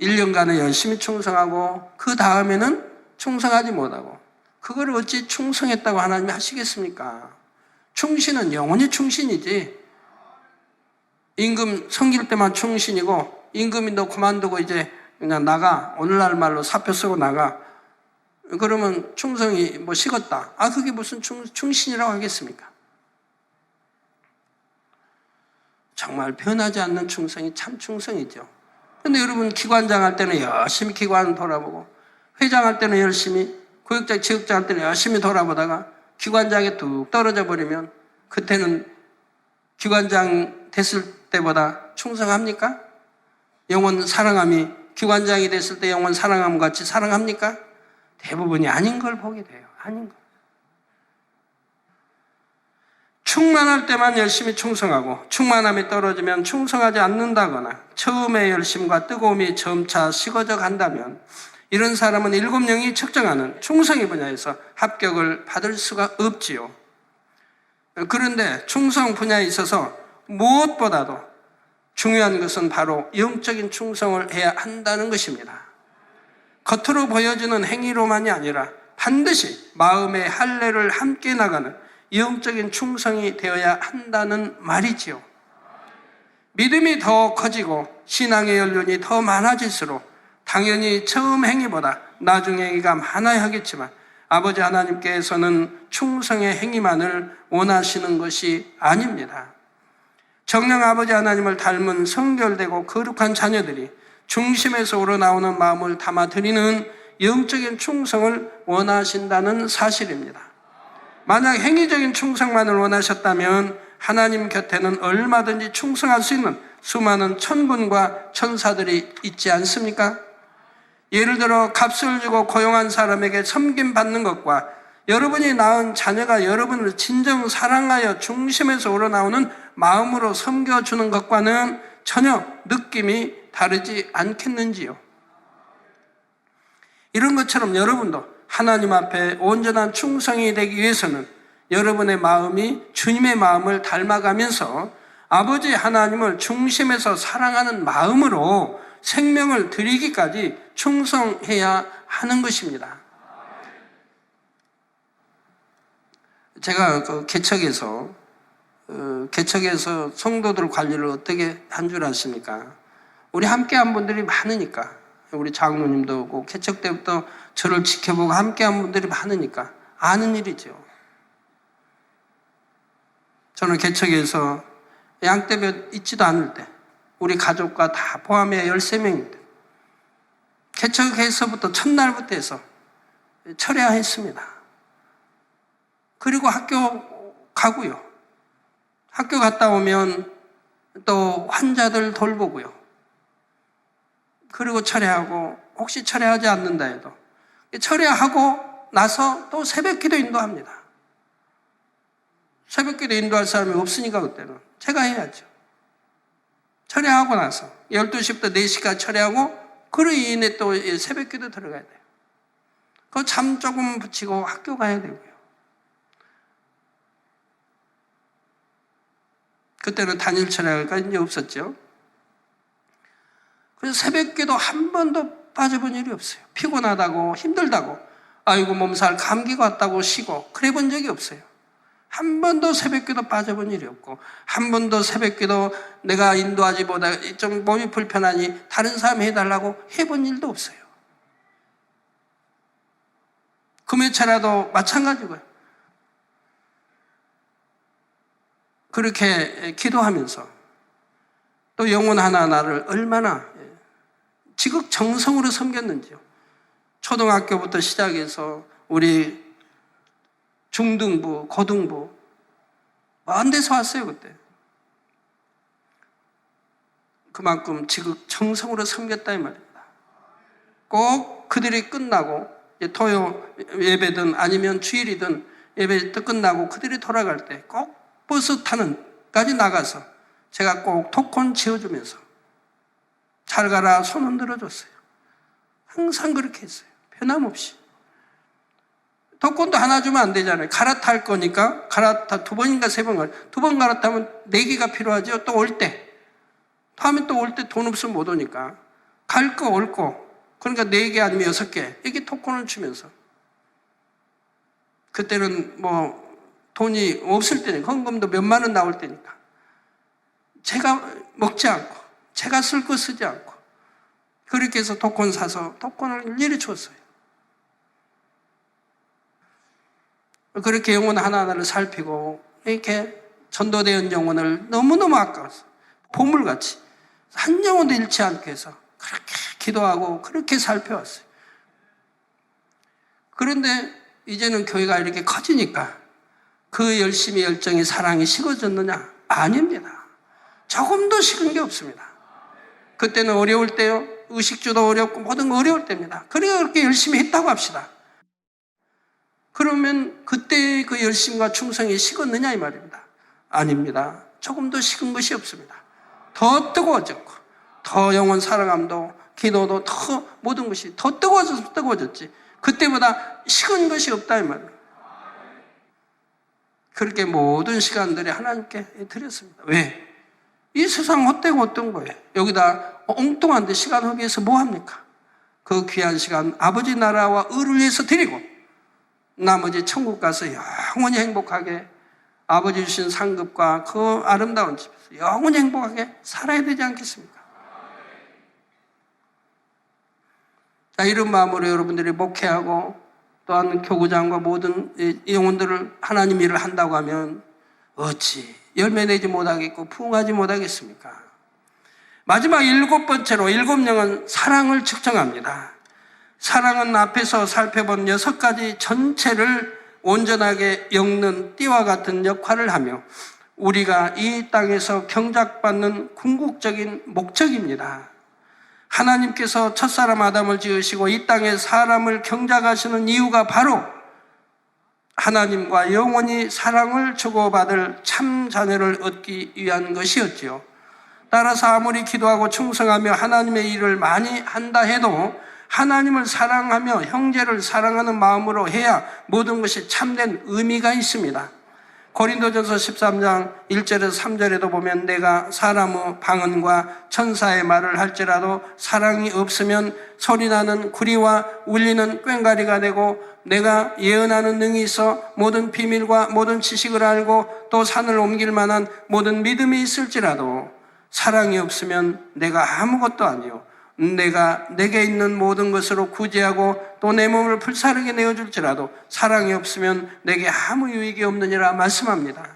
1년간은 열심히 충성하고 그 다음에는 충성하지 못하고 그걸 어찌 충성했다고 하나님이 하시겠습니까? 충신은 영원히 충신이지 임금 섬길 때만 충신이고 임금이 너 그만두고 이제 그냥 나가 오늘날 말로 사표 쓰고 나가 그러면 충성이 뭐 식었다. 그게 무슨 충신이라고 하겠습니까? 정말 변하지 않는 충성이 참 충성이죠. 근데 여러분 기관장 할 때는 열심히 기관 돌아보고 회장 할 때는 열심히 구역장, 지역장 할 때는 열심히 돌아보다가 기관장에 뚝 떨어져 버리면 그때는 기관장 됐을 때보다 충성합니까? 영원 사랑함이 기관장이 됐을 때 영원 사랑함 같이 사랑합니까? 대부분이 아닌 걸 보게 돼요. 아닌 걸. 충만할 때만 열심히 충성하고 충만함이 떨어지면 충성하지 않는다거나 처음의 열심과 뜨거움이 점차 식어져 간다면 이런 사람은 7명이 측정하는 충성의 분야에서 합격을 받을 수가 없지요. 그런데 충성 분야에 있어서 무엇보다도 중요한 것은 바로 영적인 충성을 해야 한다는 것입니다. 겉으로 보여지는 행위로만이 아니라 반드시 마음의 할례를 함께 나가는 영적인 충성이 되어야 한다는 말이지요. 믿음이 더 커지고 신앙의 연륜이 더 많아질수록 당연히 처음 행위보다 나중 행위가 많아야 하겠지만 아버지 하나님께서는 충성의 행위만을 원하시는 것이 아닙니다. 정녕 아버지 하나님을 닮은 성결되고 거룩한 자녀들이 중심에서 우러나오는 마음을 담아드리는 영적인 충성을 원하신다는 사실입니다. 만약 행위적인 충성만을 원하셨다면 하나님 곁에는 얼마든지 충성할 수 있는 수많은 천군과 천사들이 있지 않습니까? 예를 들어 값을 주고 고용한 사람에게 섬김받는 것과 여러분이 낳은 자녀가 여러분을 진정 사랑하여 중심에서 우러나오는 마음으로 섬겨주는 것과는 전혀 느낌이 다르지 않겠는지요? 이런 것처럼 여러분도 하나님 앞에 온전한 충성이 되기 위해서는 여러분의 마음이 주님의 마음을 닮아가면서 아버지 하나님을 중심에서 사랑하는 마음으로 생명을 드리기까지 충성해야 하는 것입니다. 제가 그 개척에서 성도들 관리를 어떻게 한 줄 아십니까? 우리 함께 한 분들이 많으니까 우리 장로님도 오고 개척 때부터 저를 지켜보고 함께 한 분들이 많으니까 아는 일이죠. 저는 개척에서 양떼별 있지도 않을 때 우리 가족과 다 포함해 13명인데 개척에서부터 첫날부터 해서 철야했습니다. 그리고 학교 가고요. 학교 갔다 오면 또 환자들 돌보고요. 그리고 철야하고 혹시 철야하지 않는다 해도 철야하고 나서 또 새벽기도 인도합니다. 새벽기도 인도할 사람이 없으니까 그때는 제가 해야죠. 철야하고 나서 12시부터 4시까지 철야하고 그 이내 또 새벽기도 들어가야 돼요. 그 잠 조금 붙이고 학교 가야 되고요. 그때는 단일 철야가 이제 없었죠. 그래서 새벽기도 한 번도 빠져본 일이 없어요. 피곤하다고 힘들다고 아이고 몸살 감기가 왔다고 쉬고 그래 본 적이 없어요. 한 번도 새벽기도 빠져본 일이 없고 한 번도 새벽기도 내가 인도하지 보다 좀 몸이 불편하니 다른 사람이 해달라고 해본 일도 없어요. 금요철야도 마찬가지고요. 그렇게 기도하면서 또 영혼 하나하나를 얼마나 지극정성으로 섬겼는지요. 초등학교부터 시작해서 우리 중등부, 고등부 먼 데서 왔어요 그때. 그만큼 지극정성으로 섬겼다 이 말입니다. 꼭 그들이 끝나고 토요 예배든 아니면 주일이든 예배 끝나고 그들이 돌아갈 때 꼭 버스 타는까지 나가서 제가 꼭 토콘 지어주면서 잘 가라 손 흔들어 줬어요. 항상 그렇게 했어요. 변함없이. 독권도 하나 주면 안 되잖아요. 갈아탈 거니까 두 번인가 세 번 두 번 갈아타면 4개가 필요하죠. 또 올 때. 다음에 또 올 때 돈 없으면 못 오니까. 갈 거 올 거. 그러니까 4개 아니면 6개. 이렇게 토큰을 주면서. 그때는 뭐 돈이 없을 때니까, 헌금도 몇만 원 나올 때니까. 제가 먹지 않고, 제가 쓸 거 쓰지 않고, 그렇게 해서 토큰 사서 토큰을 일일이 줬어요. 그렇게 영혼 하나하나를 살피고, 이렇게 전도된 영혼을 너무너무 아까워서, 보물같이, 한 영혼도 잃지 않게 해서, 그렇게 기도하고, 그렇게 살펴왔어요. 그런데, 이제는 교회가 이렇게 커지니까, 그 열심히 열정이 사랑이 식어졌느냐? 아닙니다. 조금도 식은 게 없습니다. 그때는 어려울 때요. 의식주도 어렵고 모든 거 어려울 때입니다. 그러니까 그렇게 열심히 했다고 합시다. 그러면 그때의 그 열심과 충성이 식었느냐 이 말입니다. 아닙니다. 조금도 식은 것이 없습니다. 더 뜨거워졌고 더 영혼 사랑함도 기도도 더 모든 것이 더 뜨거워졌지. 그때보다 식은 것이 없다 이 말입니다. 그렇게 모든 시간들이 하나님께 드렸습니다. 왜? 이 세상 헛되고 어떤 거예요? 여기다 엉뚱한 데 시간 허비해서 뭐 합니까? 그 귀한 시간 아버지 나라와 의를 위해서 드리고 나머지 천국 가서 영원히 행복하게 아버지 주신 상급과 그 아름다운 집에서 영원히 행복하게 살아야 되지 않겠습니까? 자, 이런 마음으로 여러분들이 목회하고 또한 교구장과 모든 영혼들을 하나님 일을 한다고 하면 어찌 열매 내지 못하겠고 부흥하지 못하겠습니까? 마지막 7번째로 7영은 사랑을 측정합니다. 사랑은 앞에서 살펴본 6가지 전체를 온전하게 엮는 띠와 같은 역할을 하며 우리가 이 땅에서 경작받는 궁극적인 목적입니다. 하나님께서 첫사람 아담을 지으시고 이 땅에 사람을 경작하시는 이유가 바로 하나님과 영원히 사랑을 주고받을 참 자녀를 얻기 위한 것이었지요. 따라서 아무리 기도하고 충성하며 하나님의 일을 많이 한다 해도 하나님을 사랑하며 형제를 사랑하는 마음으로 해야 모든 것이 참된 의미가 있습니다. 고린도전서 13장 1절에서 3절에도 보면 내가 사람의 방언과 천사의 말을 할지라도 사랑이 없으면 소리나는 구리와 울리는 꽹과리가 되고 내가 예언하는 능이 있어 모든 비밀과 모든 지식을 알고 또 산을 옮길 만한 모든 믿음이 있을지라도 사랑이 없으면 내가 아무것도 아니요 내가 내게 있는 모든 것으로 구제하고 또 내 몸을 불사르게 내어줄지라도 사랑이 없으면 내게 아무 유익이 없느니라 말씀합니다.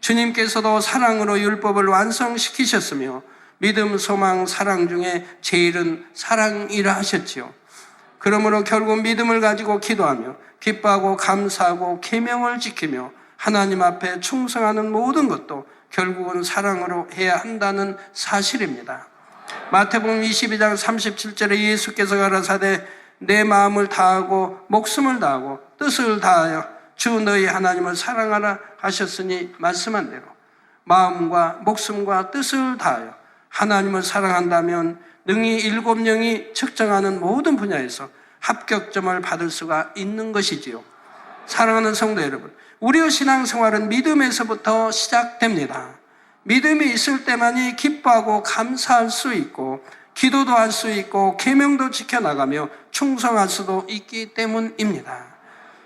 주님께서도 사랑으로 율법을 완성시키셨으며 믿음, 소망, 사랑 중에 제일은 사랑이라 하셨지요. 그러므로 결국 믿음을 가지고 기도하며 기뻐하고 감사하고 계명을 지키며 하나님 앞에 충성하는 모든 것도 결국은 사랑으로 해야 한다는 사실입니다. 마태복음 22장 37절에 예수께서 가라사대 내 마음을 다하고 목숨을 다하고 뜻을 다하여 주 너희 하나님을 사랑하라 하셨으니 말씀한 대로 마음과 목숨과 뜻을 다하여 하나님을 사랑한다면 능히 7영이 측정하는 모든 분야에서 합격점을 받을 수가 있는 것이지요. 사랑하는 성도 여러분, 우리의 신앙생활은 믿음에서부터 시작됩니다. 믿음이 있을 때만이 기뻐하고 감사할 수 있고 기도도 할 수 있고 계명도 지켜나가며 충성할 수도 있기 때문입니다.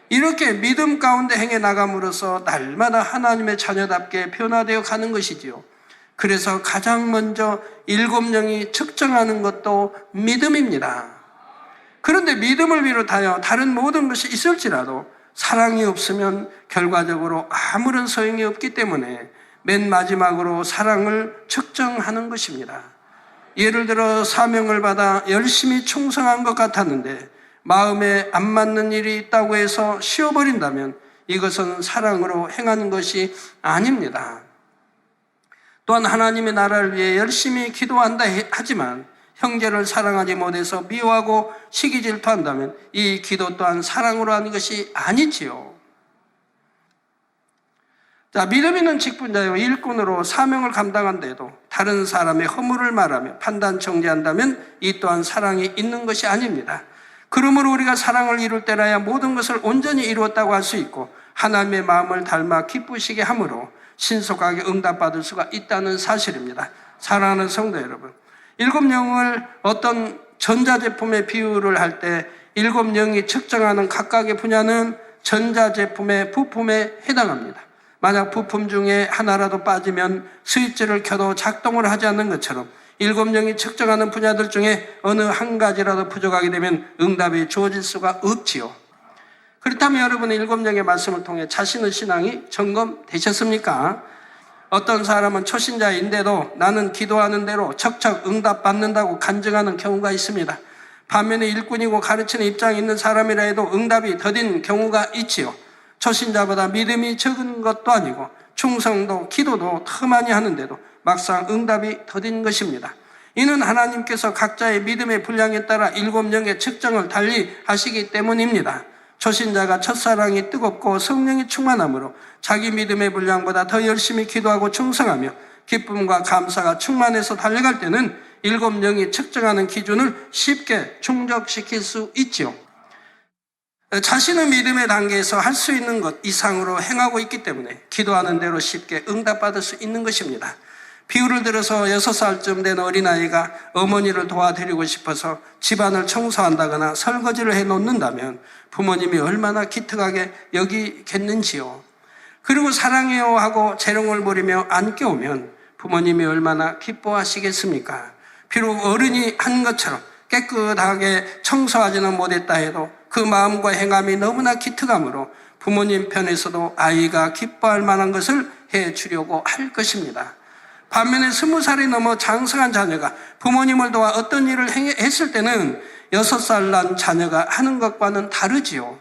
이렇게 믿음 가운데 행해 나감으로써 날마다 하나님의 자녀답게 변화되어 가는 것이지요. 그래서 가장 먼저 7영이 측정하는 것도 믿음입니다. 그런데 믿음을 비롯하여 다른 모든 것이 있을지라도 사랑이 없으면 결과적으로 아무런 소용이 없기 때문에 맨 마지막으로 사랑을 측정하는 것입니다. 예를 들어 사명을 받아 열심히 충성한 것 같았는데 마음에 안 맞는 일이 있다고 해서 쉬어버린다면 이것은 사랑으로 행하는 것이 아닙니다. 또한 하나님의 나라를 위해 열심히 기도한다 하지만 형제를 사랑하지 못해서 미워하고 시기 질투한다면 이 기도 또한 사랑으로 하는 것이 아니지요. 자, 믿음 있는 직분자요 일꾼으로 사명을 감당한데도 다른 사람의 허물을 말하며 판단 정죄한다면 이 또한 사랑이 있는 것이 아닙니다. 그러므로 우리가 사랑을 이룰 때라야 모든 것을 온전히 이루었다고 할 수 있고 하나님의 마음을 닮아 기쁘시게 함으로 신속하게 응답받을 수가 있다는 사실입니다. 사랑하는 성도 여러분, 7영을 어떤 전자제품에 비유를 할 때 7영이 측정하는 각각의 분야는 전자제품의 부품에 해당합니다. 만약 부품 중에 하나라도 빠지면 스위치를 켜도 작동을 하지 않는 것처럼 7영이 측정하는 분야들 중에 어느 한 가지라도 부족하게 되면 응답이 주어질 수가 없지요. 그렇다면 여러분의 7영의 말씀을 통해 자신의 신앙이 점검되셨습니까? 어떤 사람은 초신자인데도 나는 기도하는 대로 척척 응답받는다고 간증하는 경우가 있습니다. 반면에 일꾼이고 가르치는 입장에 있는 사람이라 해도 응답이 더딘 경우가 있지요. 초신자보다 믿음이 적은 것도 아니고 충성도 기도도 더 많이 하는데도 막상 응답이 더딘 것입니다. 이는 하나님께서 각자의 믿음의 분량에 따라 7영의 측정을 달리 하시기 때문입니다. 초신자가 첫사랑이 뜨겁고 성령이 충만함으로 자기 믿음의 분량보다 더 열심히 기도하고 충성하며 기쁨과 감사가 충만해서 달려갈 때는 7영이 측정하는 기준을 쉽게 충족시킬 수 있지요. 자신의 믿음의 단계에서 할 수 있는 것 이상으로 행하고 있기 때문에 기도하는 대로 쉽게 응답받을 수 있는 것입니다. 비유를 들어서 6살쯤 된 어린아이가 어머니를 도와드리고 싶어서 집안을 청소한다거나 설거지를 해놓는다면 부모님이 얼마나 기특하게 여기겠는지요. 그리고 사랑해요 하고 재롱을 부리며 안겨오면 부모님이 얼마나 기뻐하시겠습니까? 비록 어른이 한 것처럼 깨끗하게 청소하지는 못했다 해도 그 마음과 행함이 너무나 기특하므로 부모님 편에서도 아이가 기뻐할 만한 것을 해주려고 할 것입니다. 반면에 20살이 넘어 장성한 자녀가 부모님을 도와 어떤 일을 했을 때는 6살 난 자녀가 하는 것과는 다르지요.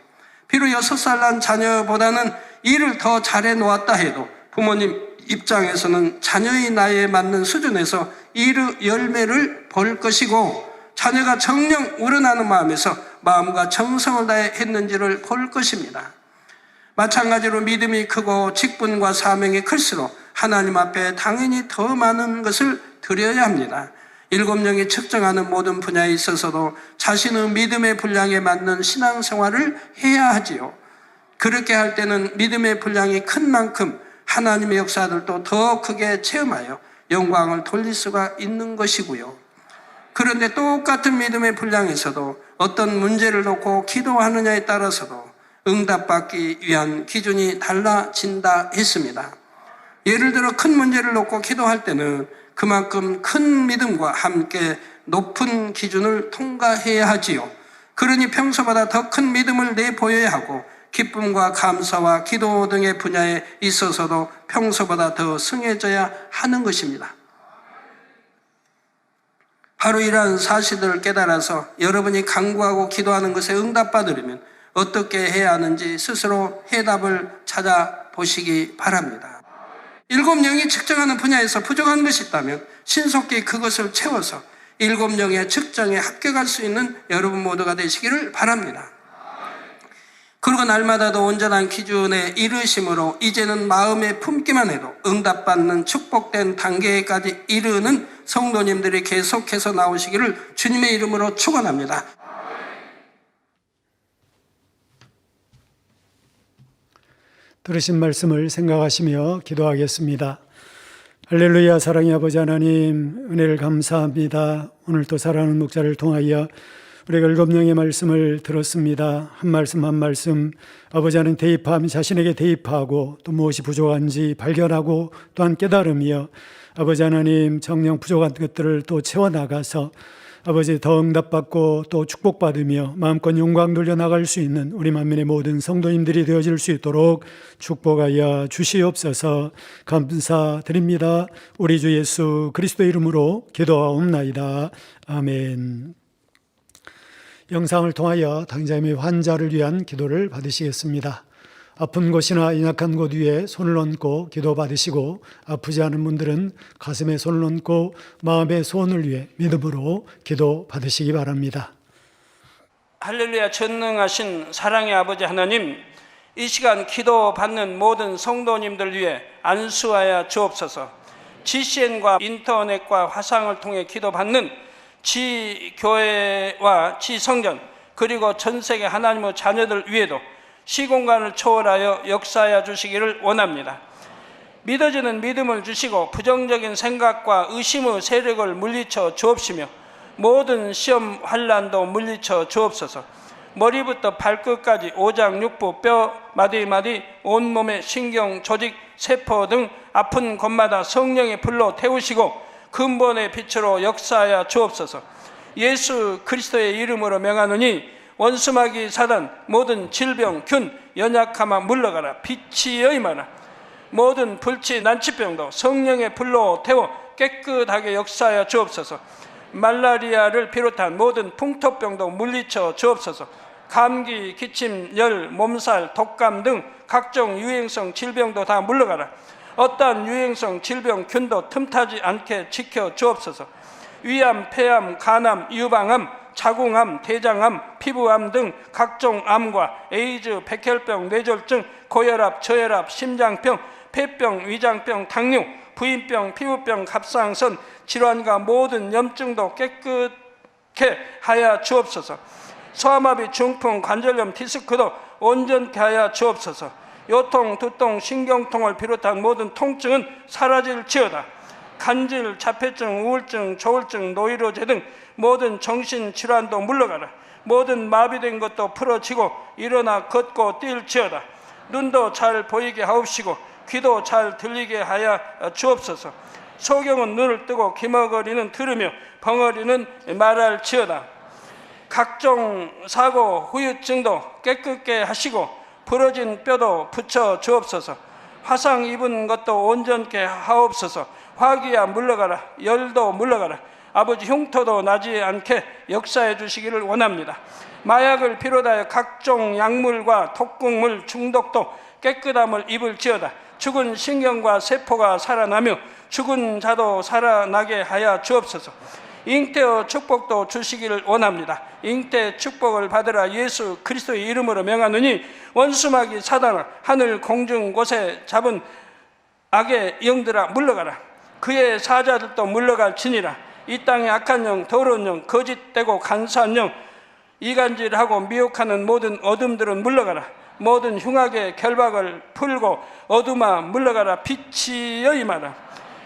비록 6살 난 자녀보다는 일을 더 잘해 놓았다 해도 부모님 입장에서는 자녀의 나이에 맞는 수준에서 일의 열매를 볼 것이고 자녀가 정녕 우러나는 마음에서 마음과 정성을 다해 했는지를 볼 것입니다. 마찬가지로 믿음이 크고 직분과 사명이 클수록 하나님 앞에 당연히 더 많은 것을 드려야 합니다. 7영이 측정하는 모든 분야에 있어서도 자신의 믿음의 분량에 맞는 신앙생활을 해야 하지요. 그렇게 할 때는 믿음의 분량이 큰 만큼 하나님의 역사들도 더 크게 체험하여 영광을 돌릴 수가 있는 것이고요. 그런데 똑같은 믿음의 분량에서도 어떤 문제를 놓고 기도하느냐에 따라서도 응답받기 위한 기준이 달라진다 했습니다. 예를 들어 큰 문제를 놓고 기도할 때는 그만큼 큰 믿음과 함께 높은 기준을 통과해야 하지요. 그러니 평소보다 더 큰 믿음을 내보여야 하고 기쁨과 감사와 기도 등의 분야에 있어서도 평소보다 더 승해져야 하는 것입니다. 바로 이러한 사실들을 깨달아서 여러분이 간구하고 기도하는 것에 응답받으려면 어떻게 해야 하는지 스스로 해답을 찾아보시기 바랍니다. 7영이 측정하는 분야에서 부족한 것이 있다면 신속히 그것을 채워서 7영의 측정에 합격할 수 있는 여러분 모두가 되시기를 바랍니다. 그리고 날마다도 온전한 기준에 이르심으로 이제는 마음에 품기만 해도 응답받는 축복된 단계까지 이르는 성도님들이 계속해서 나오시기를 주님의 이름으로 축원합니다. 들으신 말씀을 생각하시며 기도하겠습니다. 할렐루야. 사랑의 아버지 하나님, 은혜를 감사합니다. 오늘도 사랑하는 목자를 통하여 우리가 7영의 말씀을 들었습니다. 한 말씀 한 말씀 아버지 하나님 대입하며 자신에게 대입하고 또 무엇이 부족한지 발견하고 또한 깨달으며 아버지 하나님 정녕 부족한 것들을 또 채워나가서 아버지 더 응답받고 또 축복받으며 마음껏 영광 돌려나갈 수 있는 우리 만민의 모든 성도님들이 되어질 수 있도록 축복하여 주시옵소서. 감사드립니다. 우리 주 예수 그리스도 이름으로 기도하옵나이다. 아멘. 영상을 통하여 당장의 환자를 위한 기도를 받으시겠습니다. 아픈 곳이나 연약한 곳 위에 손을 얹고 기도 받으시고 아프지 않은 분들은 가슴에 손을 얹고 마음의 소원을 위해 믿음으로 기도 받으시기 바랍니다. 할렐루야. 전능하신 사랑의 아버지 하나님, 이 시간 기도 받는 모든 성도님들 위해 안수하여 주옵소서. GCN과 인터넷과 화상을 통해 기도 받는 지교회와 지성전 그리고 전 세계 하나님의 자녀들 위에도 시공간을 초월하여 역사하여 주시기를 원합니다. 믿어지는 믿음을 주시고 부정적인 생각과 의심의 세력을 물리쳐 주옵시며 모든 시험 환난도 물리쳐 주옵소서. 머리부터 발끝까지 오장육부 뼈 마디마디 온몸의 신경 조직 세포 등 아픈 곳마다 성령의 불로 태우시고 근본의 빛으로 역사하여 주옵소서. 예수 그리스도의 이름으로 명하노니 원수마귀 사단 모든 질병 균 연약함아 물러가라. 빛이 여임하라. 모든 불치 난치병도 성령의 불로 태워 깨끗하게 역사하여 주옵소서. 말라리아를 비롯한 모든 풍토병도 물리쳐 주옵소서. 감기, 기침, 열, 몸살, 독감 등 각종 유행성 질병도 다 물러가라. 어떠한 유행성 질병 균도 틈타지 않게 지켜 주옵소서. 위암, 폐암, 간암, 유방암, 자궁암, 대장암, 피부암 등 각종 암과 에이즈, 백혈병, 뇌졸중, 고혈압, 저혈압, 심장병, 폐병, 위장병, 당뇨, 부인병, 피부병, 갑상선 질환과 모든 염증도 깨끗게 하여 주옵소서. 소아마비, 중풍, 관절염, 디스크도 온전케 하여 주옵소서. 요통, 두통, 신경통을 비롯한 모든 통증은 사라질지어다. 간질, 자폐증, 우울증, 조울증, 노이로제 등 모든 정신질환도 물러가라. 모든 마비된 것도 풀어지고 일어나 걷고 뛸지어다. 눈도 잘 보이게 하옵시고 귀도 잘 들리게 하여 주옵소서. 소경은 눈을 뜨고 기머거리는 들으며 벙어리는 말할지어다. 각종 사고, 후유증도 깨끗게 하시고 부러진 뼈도 붙여 주옵소서. 화상 입은 것도 온전케 하옵소서. 화기야 물러가라. 열도 물러가라. 아버지 흉터도 나지 않게 역사해 주시기를 원합니다. 마약을 비롯하여 각종 약물과 독극물 중독도 깨끗함을 입을지어다. 죽은 신경과 세포가 살아나며 죽은 자도 살아나게 하여 주옵소서. 잉태의 축복도 주시기를 원합니다. 잉태 축복을 받으라. 예수 그리스도의 이름으로 명하노니 원수마귀 사단아 하늘 공중 곳에 잡은 악의 영들아 물러가라. 그의 사자들도 물러갈지니라. 이 땅의 악한 영, 더러운 영, 거짓되고 간사한 영, 이간질하고 미혹하는 모든 어둠들은 물러가라. 모든 흉악의 결박을 풀고 어둠아 물러가라. 빛이 여임하라.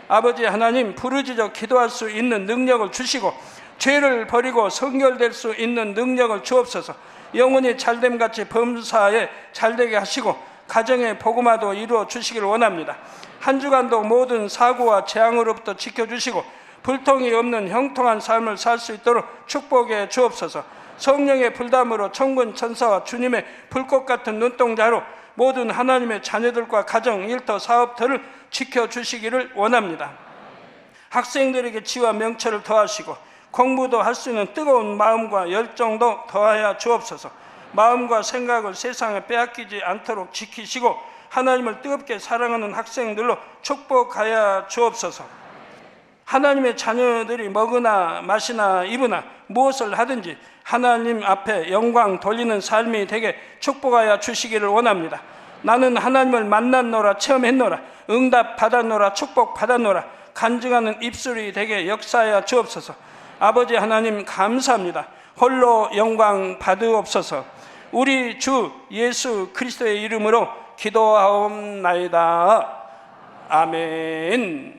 아버지 하나님, 부르짖어 기도할 수 있는 능력을 주시고 죄를 버리고 성결될 수 있는 능력을 주옵소서. 영혼이 잘됨같이 범사에 잘되게 하시고 가정의 복음화도 이루어 주시기를 원합니다. 한 주간도 모든 사고와 재앙으로부터 지켜주시고 불통이 없는 형통한 삶을 살 수 있도록 축복해 주옵소서. 성령의 불담으로 천군 천사와 주님의 불꽃 같은 눈동자로 모든 하나님의 자녀들과 가정, 일터, 사업터를 지켜주시기를 원합니다. 학생들에게 지와 명철을 더하시고 공부도 할 수 있는 뜨거운 마음과 열정도 더하여 주옵소서. 마음과 생각을 세상에 빼앗기지 않도록 지키시고 하나님을 뜨겁게 사랑하는 학생들로 축복하여 주옵소서. 하나님의 자녀들이 먹으나 마시나 입으나 무엇을 하든지 하나님 앞에 영광 돌리는 삶이 되게 축복하여 주시기를 원합니다. 나는 하나님을 만났노라, 체험했노라, 응답 받았노라, 축복 받았노라, 간증하는 입술이 되게 역사하여 주옵소서. 아버지 하나님 감사합니다. 홀로 영광 받으옵소서. 우리 주 예수 그리스도의 이름으로 기도하옵나이다. 아멘.